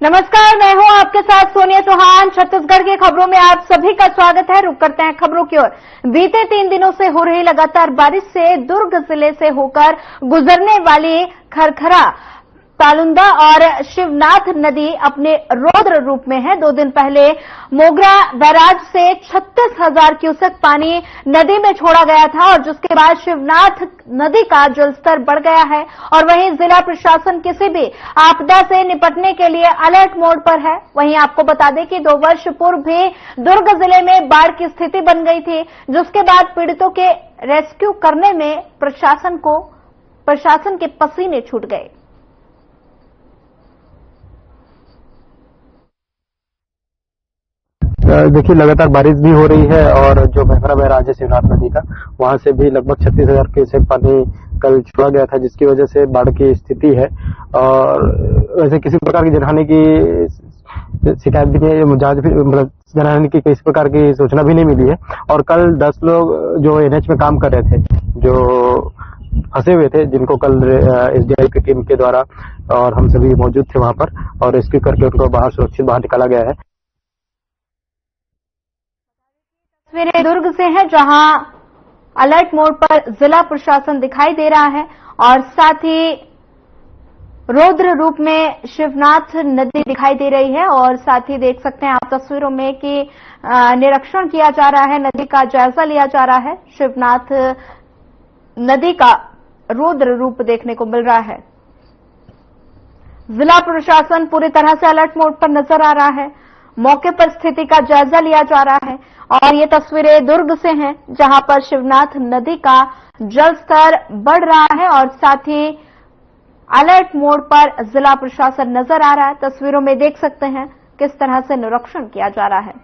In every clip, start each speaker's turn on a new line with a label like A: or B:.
A: नमस्कार, मैं हूं आपके साथ सोनिया चौहान। छत्तीसगढ़ की खबरों में आप सभी का स्वागत है। रुक करते हैं खबरों की ओर। बीते 3 दिनों से हो रही लगातार बारिश से दुर्ग जिले से होकर गुजरने वाली खरखरा, तालुंदा और शिवनाथ नदी अपने रौद्र रूप में है। 2 दिन पहले मोगरा बैराज से 36,000 क्यूसेक पानी नदी में छोड़ा गया था और जिसके बाद शिवनाथ नदी का जलस्तर बढ़ गया है। और वहीं जिला प्रशासन किसी भी आपदा से निपटने के लिए अलर्ट मोड पर है। वहीं आपको बता दें कि 2 वर्ष पूर्व भी दुर्ग जिले में बाढ़ की स्थिति बन गई थी, जिसके बाद पीड़ितों के रेस्क्यू करने में प्रशासन के पसीने छूट गए।
B: देखिए, लगातार बारिश भी हो रही है और जो मोगरा बैराज है शिवनाथ नदी का, वहां से भी लगभग 36,000 क्यूसेक पानी कल छोड़ा गया था, जिसकी वजह से बाढ़ की स्थिति है। और वैसे किसी प्रकार की जनहानि की शिकायत भी नहीं, मतलब जनहानि की किसी प्रकार की सूचना भी नहीं मिली है। और कल 10 लोग जो एनएच में काम कर रहे थे, जो फंसे हुए थे, जिनको कल एसडीआरएफ की टीम के द्वारा और हम सभी मौजूद थे वहां पर और रेस्क्यू करके उनको सुरक्षित बाहर निकाला गया है।
A: तस्वीरें दुर्ग से हैं, जहां अलर्ट मोड पर जिला प्रशासन दिखाई दे रहा है और साथ ही रौद्र रूप में शिवनाथ नदी दिखाई दे रही है। और साथ ही देख सकते हैं आप तस्वीरों में कि निरीक्षण किया जा रहा है, नदी का जायजा लिया जा रहा है। शिवनाथ नदी का रौद्र रूप देखने को मिल रहा है। जिला प्रशासन पूरी तरह से अलर्ट मोड पर नजर आ रहा है। मौके पर स्थिति का जायजा लिया जा रहा है और ये तस्वीरें दुर्ग से हैं, जहां पर शिवनाथ नदी का जलस्तर बढ़ रहा है और साथ ही अलर्ट मोड पर जिला प्रशासन नजर आ रहा है। तस्वीरों में देख सकते हैं किस तरह से निरीक्षण किया जा रहा है।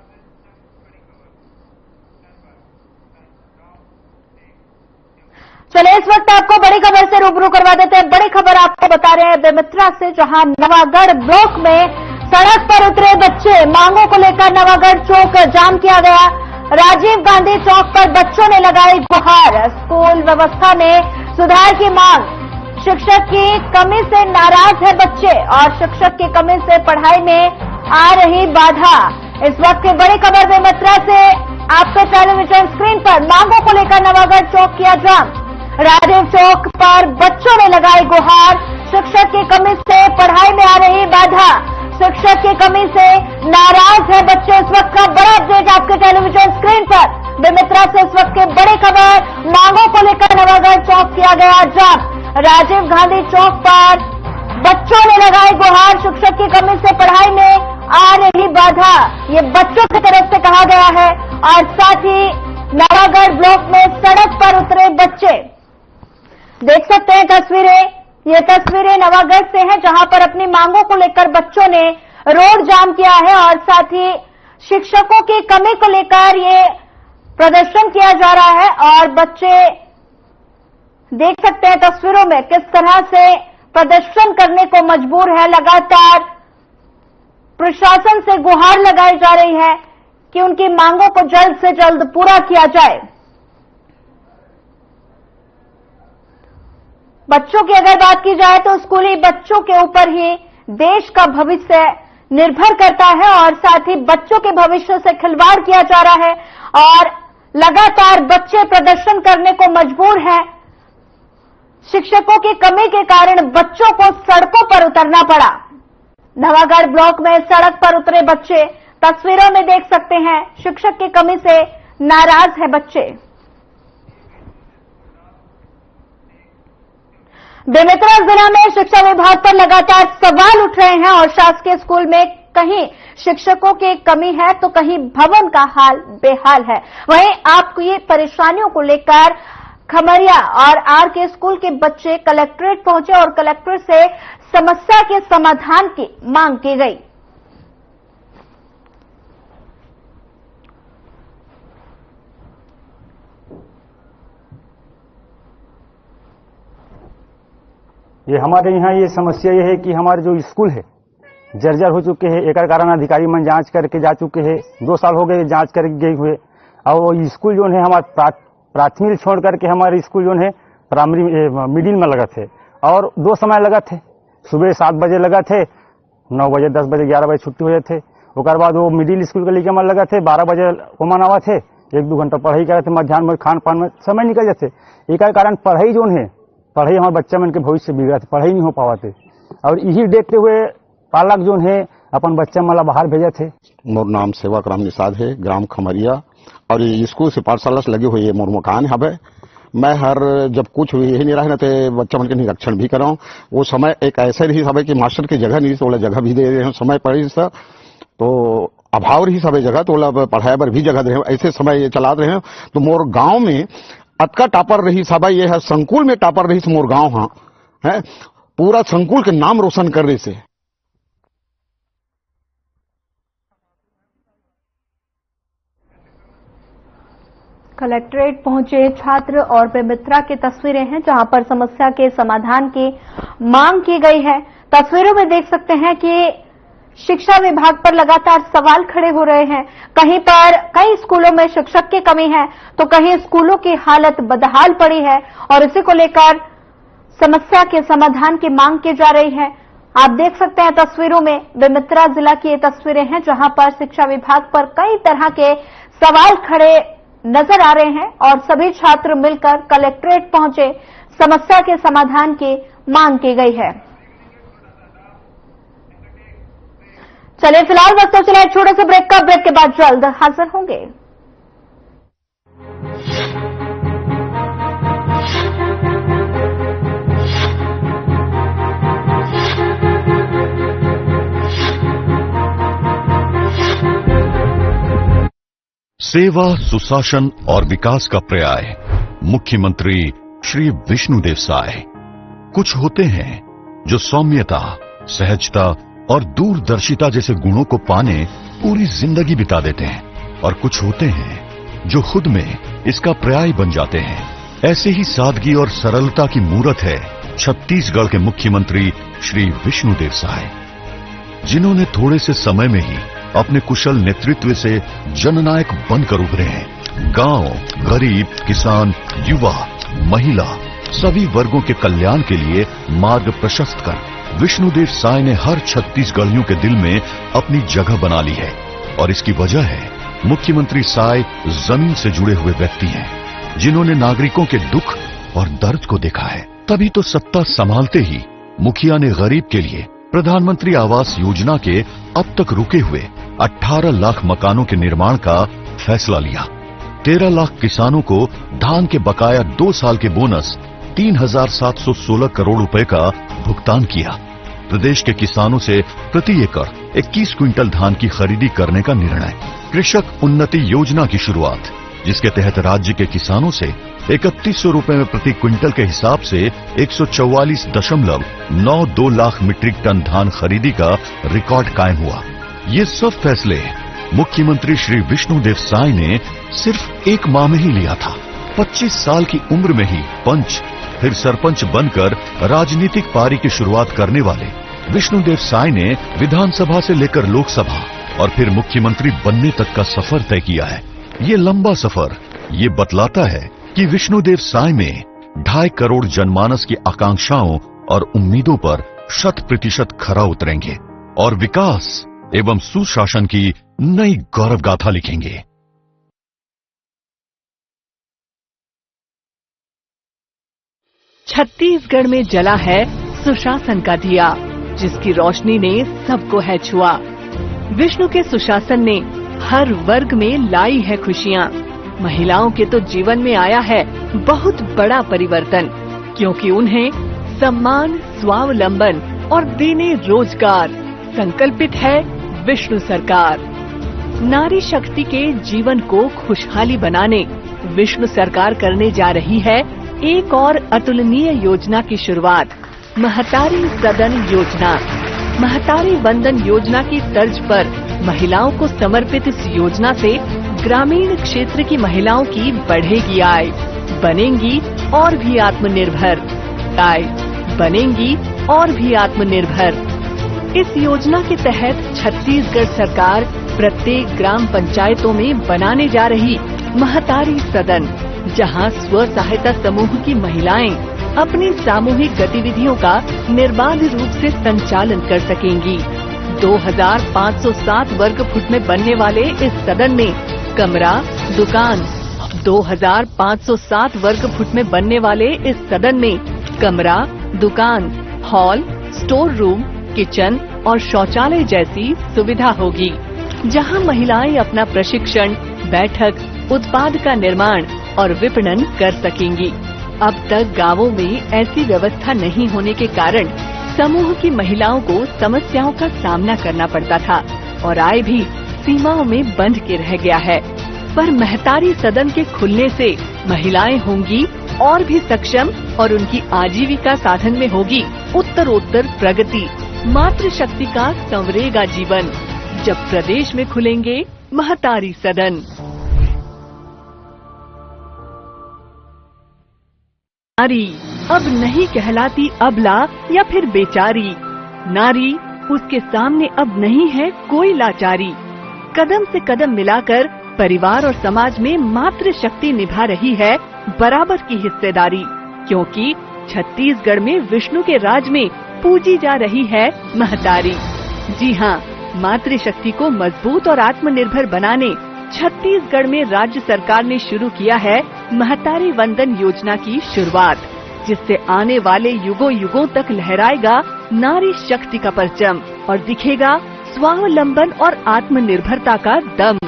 A: चलिए, इस वक्त आपको बड़ी खबर से रूबरू करवा देते हैं। बड़ी खबर आपको बता रहे हैं बेमित्रा से, जहां नवागढ़ ब्लॉक में सड़क पर उतरे बच्चे, मांगों को लेकर नवागढ़ चौक जाम किया गया। राजीव गांधी चौक पर बच्चों ने लगाई गुहार। स्कूल व्यवस्था में सुधार की मांग। शिक्षक की कमी से नाराज है बच्चे और शिक्षक की कमी से पढ़ाई में आ रही बाधा। इस वक्त की बड़ी खबर बेमित्रा से आपके टेलीविजन स्क्रीन पर। मांगों को लेकर नवागढ़ चौक किया जाम। राजीव चौक पर बच्चों ने लगाई गुहार। शिक्षक की कमी से पढ़ाई में आ रही बाधा। शिक्षक की कमी से नाराज है बच्चे। इस वक्त का बड़ा अपडेट आपके टेलीविजन स्क्रीन पर। बेमित्रा से इस वक्त की बड़ी खबर। मांगों को लेकर नवागढ़ चौक किया गया जाम। राजीव गांधी चौक पर बच्चों ने लगाई गुहार। शिक्षक की कमी से पढ़ाई में आ रही बाधा, ये बच्चों की तरफ से कहा गया है। और साथ ही नवागढ़ ब्लॉक में सड़क पर उतरे बच्चे, देख सकते हैं तस्वीरें। ये तस्वीरें नवागढ़ से हैं, जहां पर अपनी मांगों को लेकर बच्चों ने रोड जाम किया है और साथ ही शिक्षकों की कमी को लेकर ये प्रदर्शन किया जा रहा है। और बच्चे देख सकते हैं तस्वीरों में किस तरह से प्रदर्शन करने को मजबूर है। लगातार प्रशासन से गुहार लगाई जा रही है कि उनकी मांगों को जल्द से जल्द पूरा किया जाए। बच्चों की अगर बात की जाए तो स्कूली बच्चों के ऊपर ही देश का भविष्य निर्भर करता है और साथ ही बच्चों के भविष्य से खिलवाड़ किया जा रहा है और लगातार बच्चे प्रदर्शन करने को मजबूर हैं। शिक्षकों की कमी के कारण बच्चों को सड़कों पर उतरना पड़ा। नवागढ़ ब्लॉक में सड़क पर उतरे बच्चे, तस्वीरों में देख सकते हैं। शिक्षक की कमी से नाराज है बच्चे। बेमित्रा जिला में शिक्षा विभाग पर लगातार सवाल उठ रहे हैं और शासकीय स्कूल में कहीं शिक्षकों की कमी है तो कहीं भवन का हाल बेहाल है। वहीं आपको ये परेशानियों को लेकर खमरिया और आर के स्कूल के बच्चे कलेक्ट्रेट पहुंचे और कलेक्टर से समस्या के समाधान की मांग की गई।
C: ये हमारे यहाँ ये समस्या ये है कि हमारे जो स्कूल है जर्जर हो चुके हैं। एक कारण अधिकारी मन जांच करके जा चुके हैं। 2 साल हो गए जांच करके गए हुए। और वो स्कूल जो है हमारे प्राथमिक छोड़ करके हमारे स्कूल जो है प्राइमरी मिडिल में लगा थे और 2 समय लगा थे। सुबह 7 बजे लगा थे, 9 बजे 10 बजे 11 बजे छुट्टी हो जाते थे। उसके बाद वो मिडिल स्कूल के लिए मन लगा थे, 12 बजे वो मनावा थे, 1-2 घंटा पढ़ाई करे थे, मध्याह्न में खान पान में समय निकल जाते। एक कारण पढ़ाई जो है, पढ़ाई हमारे बच्चा मन के भविष्य बिगड़ा थे, पढ़ाई नहीं हो पाते। और यही देखते हुए पालक जो है अपन बच्चा मला बाहर भेजे थे।
D: मोर नाम सेवक राम निषाद है, ग्राम खमरिया, और ये स्कूल से पाठशाला से लगे हुए मोर मकान है। मैं हर जब कुछ यही नहीं रहा तो बच्चा मन के निरीक्षण भी कराऊं। वो समय एक ऐसे रही सब कि मास्टर की जगह नहीं, तो जगह भी दे रहे हैं, समय पड़ी सर तो अभाव रही सब जगह, तो पढ़ाई पर भी जगह दे, ऐसे समय ये चला रहे हैं। तो मोर गांव में अतका टापर रही सब, ये है संकुल में टापर रही मोर गांव, हाँ है पूरा संकुल के नाम रोशन कर रही से।
A: कलेक्ट्रेट पहुंचे छात्र और बेमित्रा की तस्वीरें हैं, जहां पर समस्या के समाधान की मांग की गई है। तस्वीरों में देख सकते हैं कि शिक्षा विभाग पर लगातार सवाल खड़े हो रहे हैं। कहीं पर कई स्कूलों में शिक्षक की कमी है, तो कहीं स्कूलों की हालत बदहाल पड़ी है, और इसी को लेकर समस्या के समाधान की मांग की जा रही है। आप देख सकते हैं तस्वीरों में, बेमित्रा जिला की ये तस्वीरें हैं, जहां पर शिक्षा विभाग पर कई तरह के सवाल खड़े नजर आ रहे हैं और सभी छात्र मिलकर कलेक्ट्रेट पहुंचे। समस्या के समाधान की मांग की गई है। चलिए फिलहाल वक्त तो चला एक छोटे से ब्रेक का, ब्रेक के बाद जल्द हाजिर होंगे।
E: सेवा, सुशासन और विकास का पर्याय मुख्यमंत्री श्री विष्णुदेव साय। कुछ होते हैं जो सौम्यता, सहजता और दूरदर्शिता जैसे गुणों को पाने पूरी जिंदगी बिता देते हैं, और कुछ होते हैं जो खुद में इसका पर्याय बन जाते हैं। ऐसे ही सादगी और सरलता की मूरत है छत्तीसगढ़ के मुख्यमंत्री श्री विष्णुदेव साय, जिन्होंने थोड़े से समय में ही अपने कुशल नेतृत्व से जननायक बनकर उभरे हैं। गांव, गरीब, किसान, युवा, महिला सभी वर्गों के कल्याण के लिए मार्ग प्रशस्त कर विष्णुदेव साय ने हर छत्तीसगढ़ियों के दिल में अपनी जगह बना ली है। और इसकी वजह है मुख्यमंत्री साय जमीन से जुड़े हुए व्यक्ति हैं, जिन्होंने नागरिकों के दुख और दर्द को देखा है। तभी तो सत्ता संभालते ही मुखिया ने गरीब के लिए प्रधानमंत्री आवास योजना के अब तक रुके हुए 18 लाख मकानों के निर्माण का फैसला लिया। 13 लाख किसानों को धान के बकाया 2 साल के बोनस 3,716 करोड़ रुपए का भुगतान किया। प्रदेश के किसानों से प्रति एकड़ 21 क्विंटल धान की खरीदी करने का निर्णय। कृषक उन्नति योजना की शुरुआत, जिसके तहत राज्य के किसानों से 3100 रुपए में प्रति क्विंटल के हिसाब से 144.92 लाख मीट्रिक टन धान खरीदी का रिकॉर्ड कायम हुआ। ये सब फैसले मुख्यमंत्री श्री विष्णुदेव साय ने सिर्फ 1 माह में ही लिया था। 25 साल की उम्र में ही पंच, फिर सरपंच बनकर राजनीतिक पारी की शुरुआत करने वाले विष्णुदेव साय ने विधानसभा से लेकर लोकसभा और फिर मुख्यमंत्री बनने तक का सफर तय किया है। ये लंबा सफर ये बतलाता है कि विष्णुदेव साय में 2.5 करोड़ जनमानस की आकांक्षाओं और उम्मीदों पर 100% खरा उतरेंगे और विकास एवं सुशासन की नई गौरव गाथा लिखेंगे।
F: छत्तीसगढ़ में जला है सुशासन का दिया, जिसकी रोशनी ने सबको है छुआ। विष्णु के सुशासन ने हर वर्ग में लाई है खुशियाँ। महिलाओं के तो जीवन में आया है बहुत बड़ा परिवर्तन, क्योंकि उन्हें सम्मान, स्वावलंबन और देने रोजगार संकल्पित है विष्णु सरकार। नारी शक्ति के जीवन को खुशहाली बनाने विष्णु सरकार करने जा रही है एक और अतुलनीय योजना की शुरुआत, महतारी सदन योजना। महतारी वंदन योजना की तर्ज पर महिलाओं को समर्पित इस योजना से ग्रामीण क्षेत्र की महिलाओं की बढ़ेगी आय, बनेंगी और भी आत्मनिर्भर। आय बनेंगी और भी आत्मनिर्भर। इस योजना के तहत छत्तीसगढ़ सरकार प्रत्येक ग्राम पंचायतों में बनाने जा रही महतारी सदन, जहां स्व सहायता समूह की महिलाएं अपनी सामूहिक गतिविधियों का निर्बाध रूप से संचालन कर सकेंगी। 2507 वर्ग फुट में बनने वाले इस सदन में कमरा, दुकान, 2507 वर्ग फुट में बनने वाले इस सदन में कमरा, दुकान, हॉल, स्टोर रूम, किचन और शौचालय जैसी सुविधा होगी, जहां महिलाएं अपना प्रशिक्षण, बैठक, उत्पाद का निर्माण और विपणन कर सकेंगी। अब तक गांवों में ऐसी व्यवस्था नहीं होने के कारण समूह की महिलाओं को समस्याओं का सामना करना पड़ता था और आय भी सीमाओं में बंध के रह गया है। पर महतारी सदन के खुलने से महिलाएं होंगी और भी सक्षम और उनकी आजीविका साधन में होगी उत्तरोत्तर प्रगति। मातृशक्ति का संवरेगा जीवन, जब प्रदेश में खुलेंगे महतारी सदन। नारी अब नहीं कहलाती अबला या फिर बेचारी। नारी, उसके सामने अब नहीं है कोई लाचारी। कदम से कदम मिलाकर परिवार और समाज में मातृशक्ति निभा रही है बराबर की हिस्सेदारी, क्योंकि छत्तीसगढ़ में विष्णु के राज में पूजी जा रही है महतारी। जी हाँ, मातृशक्ति को मजबूत और आत्मनिर्भर बनाने छत्तीसगढ़ में राज्य सरकार ने शुरू किया है महतारी वंदन योजना की शुरुआत, जिससे आने वाले युगों युगों तक लहराएगा नारी शक्ति का परचम और दिखेगा स्वावलंबन और आत्मनिर्भरता का दम।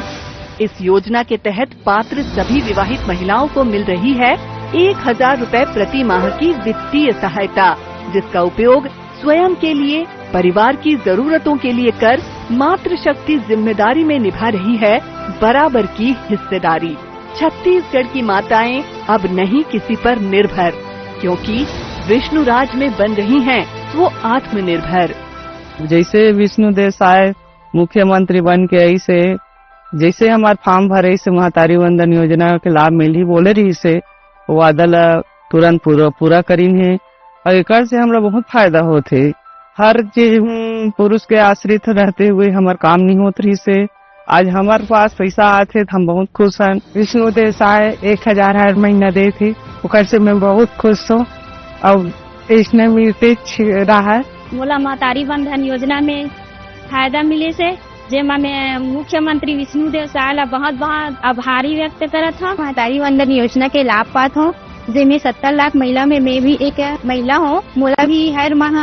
F: इस योजना के तहत पात्र सभी विवाहित महिलाओं को मिल रही है 1000 रुपए प्रति माह की वित्तीय सहायता, जिसका उपयोग स्वयं के लिए, परिवार की जरूरतों के लिए कर मातृशक्ति जिम्मेदारी में निभा रही है बराबर की हिस्सेदारी। छत्तीसगढ़ की माताएं अब नहीं किसी पर निर्भर, क्योंकि विष्णु राज में बन रही हैं वो आत्मनिर्भर।
G: जैसे विष्णु देसाई मुख्यमंत्री बन के ऐसे जैसे हमारे फॉर्म भरे से महतारी वंदन योजना के लाभ मिली बोले रही से वादा ला तुरंत पूरा करी है और एक से हमरा बहुत फायदा होते। हर चीज पुरुष के आश्रित रहते हुए हमार काम नहीं होत रही से आज हमारे पास पैसा आते तो हम बहुत खुश हैं। विष्णु देसाई 1000 हर महीना दे थे, उकर से मैं बहुत खुश हूँ और इसने मिलते रहा है।
H: मोला महतारी वंदन योजना में फायदा मिले से जेमा मैं मुख्यमंत्री विष्णु देसाई ला बहुत बहुत आभारी व्यक्त करत हूँ। महतारी वंदन योजना के लाभ पात हूँ, जिसमें 70 लाख महिला में मैं भी एक महिला हूँ। मोला भी हर माह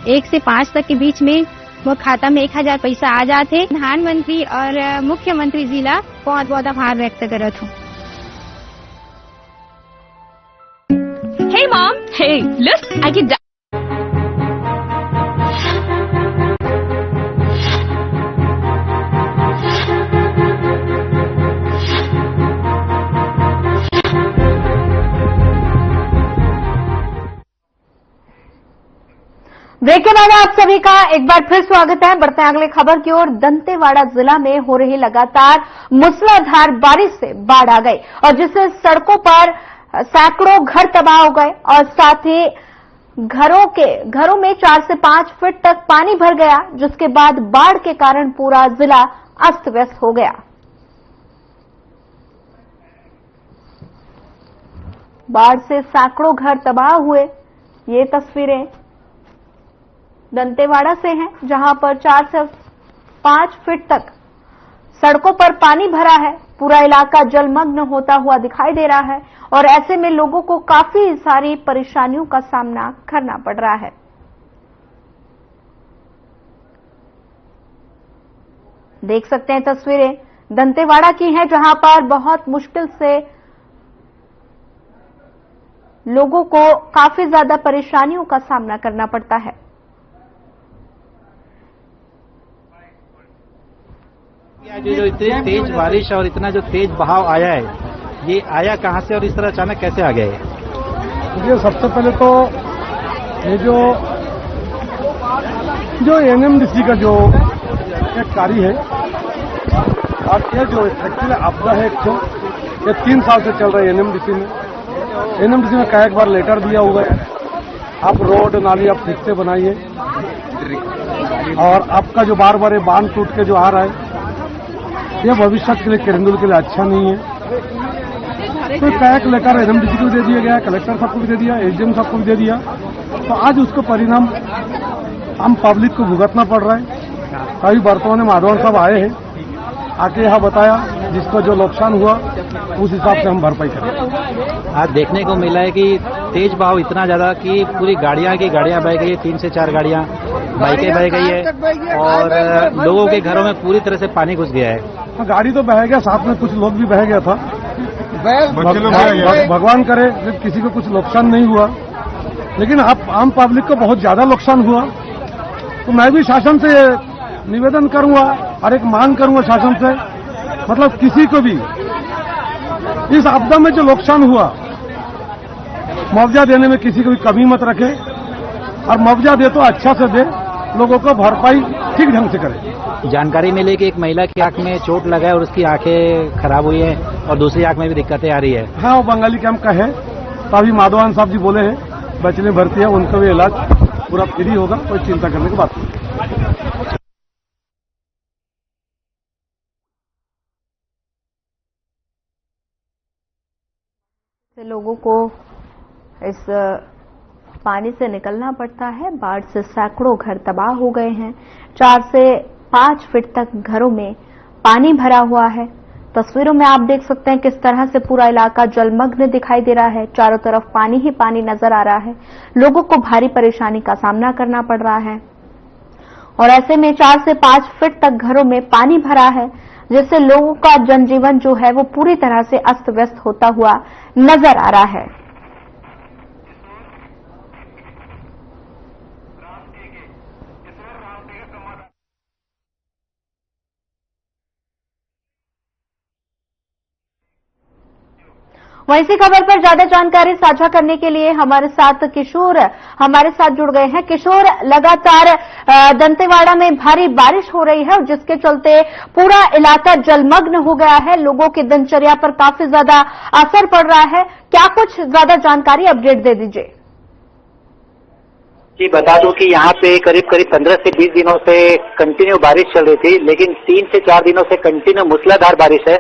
H: 1 से 5 तक के बीच में वो खाता में 1000 पैसा आ जाते। प्रधानमंत्री और मुख्यमंत्री जी ला बहुत बहुत आभार व्यक्त करत हूँ।
F: Hey mom, hey, look, I can
A: break के बाद आप सभी का एक बार फिर स्वागत है। बढ़ते हैं अगले खबर की ओर। दंतेवाड़ा जिला में हो रही लगातार मूसलाधार बारिश से बाढ़ आ गई और जिससे सड़कों पर सैकड़ों घर तबाह हो गए और साथ ही घरों में 4 से 5 फीट तक पानी भर गया, जिसके बाद बाढ़ के कारण पूरा जिला अस्त व्यस्त हो गया। बाढ़ से सैकड़ों घर तबाह हुए। ये तस्वीरें दंतेवाड़ा से हैं, जहां पर 4 से 5 फीट तक सड़कों पर पानी भरा है। पूरा इलाका जलमग्न होता हुआ दिखाई दे रहा है और ऐसे में लोगों को काफी सारी परेशानियों का सामना करना पड़ रहा है। देख सकते हैं तस्वीरें दंतेवाड़ा की हैं, जहां पर बहुत मुश्किल से लोगों को काफी ज्यादा परेशानियों का सामना करना पड़ता है।
I: जो इतनी तेज बारिश और इतना जो तेज बहाव आया है, ये आया कहां से और इस तरह अचानक कैसे आ गया है?
B: देखिए, सबसे पहले तो ये जो एनएमडीसी का जो एक कार्य है और ये जो एक्चुअली आपदा है, ये 3 साल से चल रहा है एनएमडीसी में कई बार लेटर दिया हुआ है, आप रोड नाली आप ठीक से बनाइए और आपका जो बार बार बांध टूट के जो आ रहा है, ये भविष्य के लिए किरंदुल के लिए अच्छा नहीं है। तो कैक लेकर एनएमडीसी को भी दे दिया गया, कलेक्टर साहब को भी दे दिया, एसडीएम साहब को भी दे दिया। तो आज उसका परिणाम हम पब्लिक को भुगतना पड़ रहा है।
J: अभी वर्तमान में माधवन साहब आए हैं, आके यहाँ बताया जिसको जो नुकसान हुआ उस हिसाब से हम भरपाई करें।
I: आज देखने को मिला है कि तेज बहाव इतना ज्यादा कि पूरी गाड़ियां बह गई है, 3 से 4 गाड़ियां, बाइकें बह गई है और लोगों के घरों में पूरी तरह से पानी घुस गया है।
J: गाड़ी तो बह गया, साथ में कुछ लोग भी बह गया था। भगवान करे किसी को कुछ नुकसान नहीं हुआ, लेकिन आम पब्लिक को बहुत ज्यादा नुकसान हुआ। तो मैं भी शासन से निवेदन करूंगा और एक मांग करूंगा शासन से, मतलब किसी को भी इस आपदा में जो नुकसान हुआ मुआवजा देने में किसी को भी कमी मत रखे, और मुआवजा दे तो अच्छा से दे, लोगों को भरपाई ठीक ढंग से करे।
I: जानकारी मिली कि एक महिला की आंख में चोट लगा है और उसकी आंखें खराब हुई है और दूसरी आंख में भी दिक्कतें आ रही है।
J: हाँ, वो बंगाली कैंप का है, तो अभी माधवान साहब जी बोले हैं बचने भर्ती है, उनका भी इलाज पूरा फ्री होगा, कोई चिंता करने की बात नहीं।
A: लोगों को इस पानी से निकलना पड़ता है। बाढ़ से सैकड़ों घर तबाह हो गए हैं। 4 से 5 फीट तक घरों में पानी भरा हुआ है। तस्वीरों में आप देख सकते हैं किस तरह से पूरा इलाका जलमग्न दिखाई दे रहा है। चारों तरफ पानी ही पानी नजर आ रहा है। लोगों को भारी परेशानी का सामना करना पड़ रहा है और ऐसे में 4 से 5 फीट तक घरों में पानी भरा है, जिससे लोगों का जनजीवन जो है वो पूरी तरह से अस्त व्यस्त होता हुआ नजर आ रहा है। वहीं इसी खबर पर ज्यादा जानकारी साझा करने के लिए हमारे साथ किशोर हमारे साथ जुड़ गए हैं। किशोर, लगातार दंतेवाड़ा में भारी बारिश हो रही है और जिसके चलते पूरा इलाका जलमग्न हो गया है। लोगों की दिनचर्या पर काफी ज्यादा असर पड़ रहा है। क्या कुछ ज्यादा जानकारी अपडेट दे दीजिए।
K: जी, बता दूं कि यहाँ पे करीब 15 से 20 दिनों से कंटिन्यू बारिश चल रही थी, लेकिन 3 से 4 दिनों से कंटिन्यू मूसलाधार बारिश है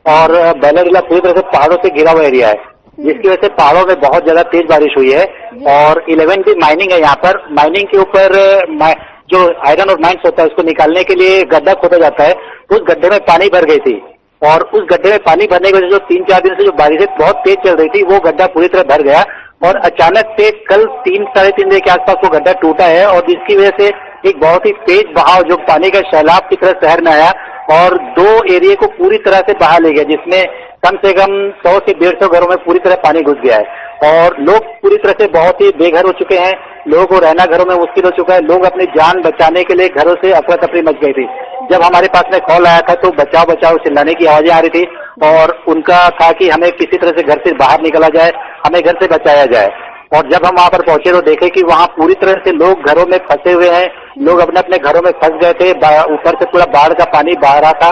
K: और बैलाडीला पूरी तरह से पहाड़ों से घिरा हुआ एरिया है, जिसकी वजह से पहाड़ों में बहुत ज्यादा तेज बारिश हुई है। और 11 भी माइनिंग है यहाँ पर। माइनिंग के ऊपर जो आयरन और माइंस होता है उसको निकालने के लिए गड्ढा खोदा जाता है। उस गड्ढे में पानी भर गई थी और उस गड्ढे में पानी भरने की वजह से जो 3-4 दिन से जो बारिश बहुत तेज चल रही थी वो गड्ढा पूरी तरह भर गया और अचानक से कल 3-3:30 बजे के आसपास वो गड्ढा टूटा है और जिसकी वजह से एक बहुत ही तेज बहाव जो पानी का सैलाब की तरह शहर में आया और 2 एरिया को पूरी तरह से बहा ले गया, जिसमें कम से कम 100 से 150 घरों में पूरी तरह पानी घुस गया है और लोग पूरी तरह से बहुत ही बेघर हो चुके हैं। लोगों को रहना घरों में मुश्किल हो चुका है। लोग अपनी जान बचाने के लिए घरों से अफरा तफरी मच गई थी। जब हमारे पास में कॉल आया था तो बचाओ बचाओ चिल्लाने की आवाजें आ रही थी और उनका था कि हमें किसी तरह से घर से बाहर निकला जाए, हमें घर से बचाया जाए। और जब हम वहां पर पहुंचे तो देखे कि वहां पूरी तरह से लोग घरों में फंसे हुए हैं। लोग अपने अपने घरों में फंस गए थे। ऊपर से पूरा बाढ़ का पानी बह रहा था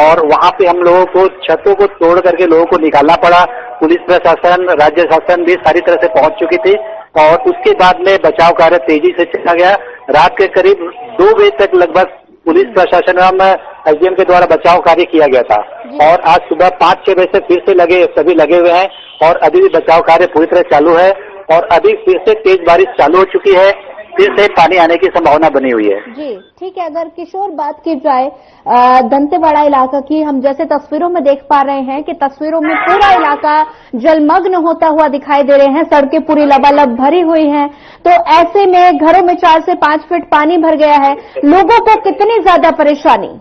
K: और वहां पे हम लोगों को छतों को तोड़ करके लोगों को निकालना पड़ा। पुलिस प्रशासन, राज्य शासन भी सारी तरह से पहुंच चुकी थी और उसके बाद में बचाव कार्य तेजी से चला गया। रात के करीब 2 बजे तक लगभग पुलिस प्रशासन एवं एसडीएम के द्वारा बचाव कार्य किया गया था और आज सुबह 5-6 बजे से फिर से सभी लगे हुए हैं और अभी भी बचाव कार्य पूरी तरह चालू है और अभी फिर से तेज बारिश चालू हो चुकी है। फिर से पानी आने की संभावना बनी हुई है।
A: जी ठीक है। अगर किशोर बात की जाए दंतेवाड़ा इलाका की, हम जैसे तस्वीरों में देख पा रहे हैं कि तस्वीरों में पूरा इलाका जलमग्न होता हुआ दिखाई दे रहे हैं। सड़कें पूरी लबालब भरी हुई हैं, तो ऐसे में घरों में 4 से 5 फीट पानी भर गया है। लोगों को कितनी ज्यादा परेशानी?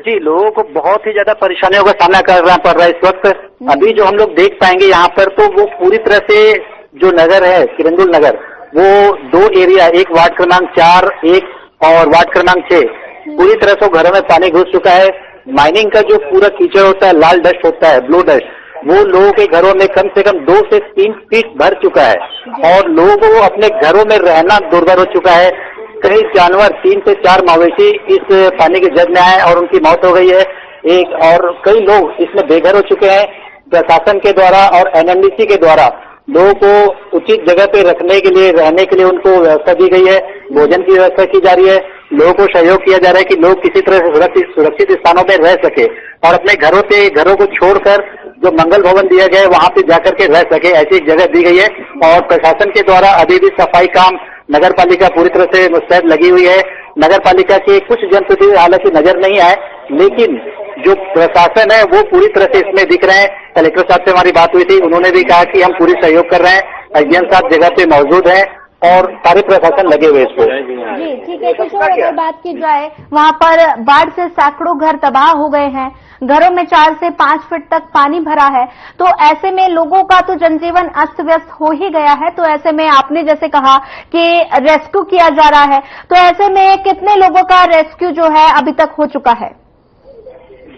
K: जी, लोगों को बहुत ही ज्यादा परेशानियों का सामना करना पड़ रहा है इस वक्त। अभी जो हम लोग देख पाएंगे यहाँ पर तो वो पूरी तरह से जो नगर है किरंदुल नगर, वो 2 एरिया, एक वार्ड क्रमांक 4 एक और वार्ड क्रमांक 6, पूरी तरह से घरों में पानी घुस चुका है। माइनिंग का जो पूरा कीचड़ होता है, लाल डस्ट होता है, ब्लू डस्ट, वो लोगों के घरों में कम से कम 2 से 3 फीट भर चुका है और लोगों को अपने घरों में रहना दुर्भर हो चुका है। कई जानवर, 3 से 4 मवेशी इस पानी के जद में आए और उनकी मौत हो गई है। और कई लोग इसमें बेघर हो चुके हैं। प्रशासन के द्वारा और एनएमडीसी के द्वारा लोगों को उचित जगह पे रखने के लिए, रहने के लिए उनको व्यवस्था दी गई है। भोजन की व्यवस्था की जा रही है। लोगों को सहयोग किया जा रहा है कि लोग किसी तरह से सुरक्षित स्थानों में रह सके और अपने घरों को छोड़कर जो मंगल भवन दिया गया है वहां पे जाकर के रह सके, ऐसी एक जगह दी गई है। और प्रशासन के द्वारा अभी भी सफाई काम, नगर पालिका पूरी तरह से मुस्तैद लगी हुई है नगर पालिका के कुछ जनप्रतिनिधि हालांकि नजर नहीं आए, लेकिन जो प्रशासन है वो पूरी तरह से इसमें दिख रहे हैं। कलेक्टर साहब से हमारी बात हुई थी, उन्होंने भी कहा कि हम पूरी सहयोग कर रहे हैं, एसडीएम साहब जगह पे मौजूद हैं और सारे प्रशासन लगे हुए इसको।
A: जी ठीक है किशोर, अगर बात की जाए वहां पर बाढ़ से सैकड़ों घर तबाह हो गए हैं, घरों में 4 से 5 फीट तक पानी भरा है, तो ऐसे में लोगों का तो जनजीवन अस्त व्यस्त हो ही गया है। तो ऐसे में आपने जैसे कहा कि रेस्क्यू किया जा रहा है, तो ऐसे में कितने लोगों का रेस्क्यू जो है अभी तक हो चुका है?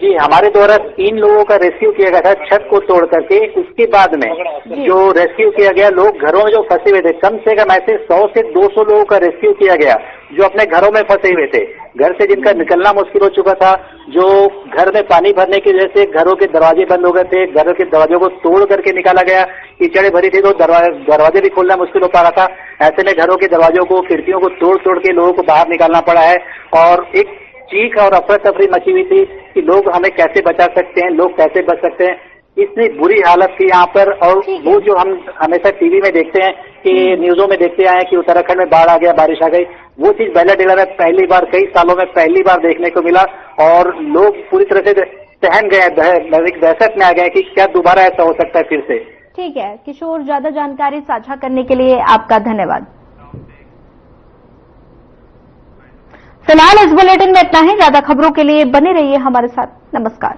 K: जी, हमारे द्वारा 3 लोगों का रेस्क्यू किया गया था छत को तोड़ करके। उसके बाद में जो रेस्क्यू किया गया, लोग घरों में जो फंसे हुए थे, कम से कम ऐसे 100 से 200 लोगों का रेस्क्यू किया गया जो अपने घरों में फंसे हुए थे, घर से जिनका निकलना मुश्किल हो चुका था, जो घर में पानी भरने की वजह से घरों के दरवाजे बंद हो गए थे, घरों के दरवाजों को तोड़ करके निकाला गया, कीचड़े भरी थी तो दरवाजे भी खोलना मुश्किल हो पा रहा था। ऐसे में घरों के दरवाजों को, खिड़कियों को तोड़ तोड़ के लोगों को बाहर निकालना पड़ा है और एक चीख और अफरा तफरी मची हुई थी कि लोग हमें कैसे बचा सकते हैं, लोग कैसे बच सकते हैं। इतनी बुरी हालत थी यहाँ पर। और वो जो हम हमेशा टीवी में देखते हैं कि न्यूजों में देखते आए कि उत्तराखंड में बाढ़ आ गया, बारिश आ गई, वो चीज बैलाडीला में पहली बार, कई सालों में पहली बार देखने को मिला और लोग पूरी तरह से सहम गए, दहशत में आ गए कि क्या दोबारा ऐसा हो सकता है फिर से।
A: ठीक है किशोर, ज्यादा जानकारी साझा करने के लिए आपका धन्यवाद। फिलहाल इस बुलेटिन में इतना ही। ज्यादा खबरों के लिए बने रहिए हमारे साथ। नमस्कार।